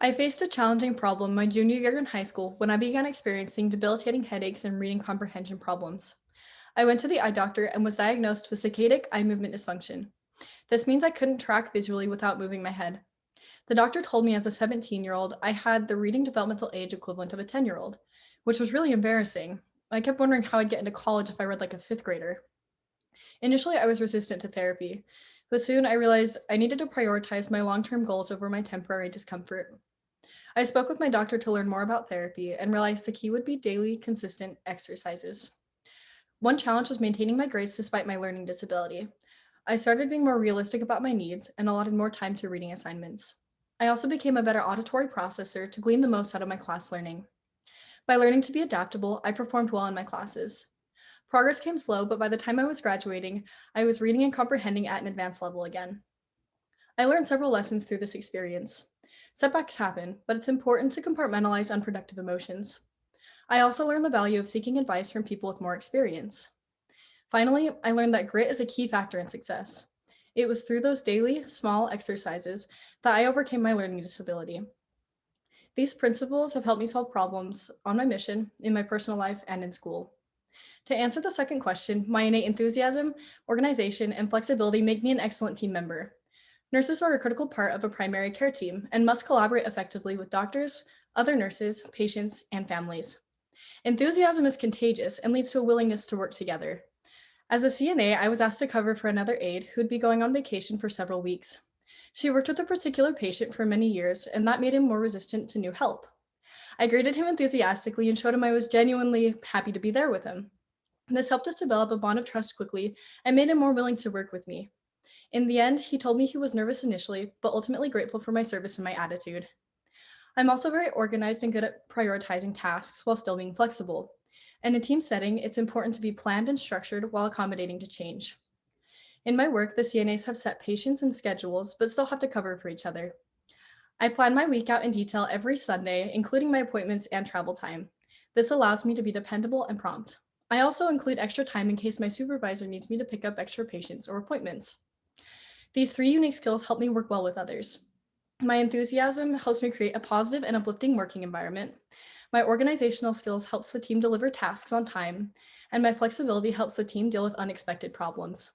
I faced a challenging problem my junior year in high school when I began experiencing debilitating headaches and reading comprehension problems. I went to the eye doctor and was diagnosed with saccadic eye movement dysfunction. This means I couldn't track visually without moving my head. The doctor told me as a 17-year-old I had the reading developmental age equivalent of a 10-year-old, which was really embarrassing. I kept wondering how I'd get into college if I read like a fifth grader. Initially, I was resistant to therapy, but soon I realized I needed to prioritize my long term goals over my temporary discomfort. I spoke with my doctor to learn more about therapy and realized the key would be daily, consistent exercises. One challenge was maintaining my grades despite my learning disability. I started being more realistic about my needs and allotted more time to reading assignments. I also became a better auditory processor to glean the most out of my class learning. By learning to be adaptable, I performed well in my classes. Progress came slow, but by the time I was graduating, I was reading and comprehending at an advanced level again. I learned several lessons through this experience. Setbacks happen, but it's important to compartmentalize unproductive emotions. I also learned the value of seeking advice from people with more experience. Finally, I learned that grit is a key factor in success. It was through those daily, small exercises that I overcame my learning disability. These principles have helped me solve problems on my mission, in my personal life, and in school. To answer the second question, my innate enthusiasm, organization, and flexibility make me an excellent team member. Nurses are a critical part of a primary care team and must collaborate effectively with doctors, other nurses, patients, and families. Enthusiasm is contagious and leads to a willingness to work together. As a CNA, I was asked to cover for another aide who'd be going on vacation for several weeks. She worked with a particular patient for many years, and that made him more resistant to new help. I greeted him enthusiastically and showed him I was genuinely happy to be there with him. This helped us develop a bond of trust quickly and made him more willing to work with me. In the end, he told me he was nervous initially, but ultimately grateful for my service and my attitude. I'm also very organized and good at prioritizing tasks while still being flexible. In a team setting, it's important to be planned and structured while accommodating to change. In my work, the CNAs have set patients and schedules, but still have to cover for each other. I plan my week out in detail every Sunday, including my appointments and travel time. This allows me to be dependable and prompt. I also include extra time in case my supervisor needs me to pick up extra patients or appointments. These three unique skills help me work well with others. My enthusiasm helps me create a positive and uplifting working environment. My organizational skills helps the team deliver tasks on time, and my flexibility helps the team deal with unexpected problems.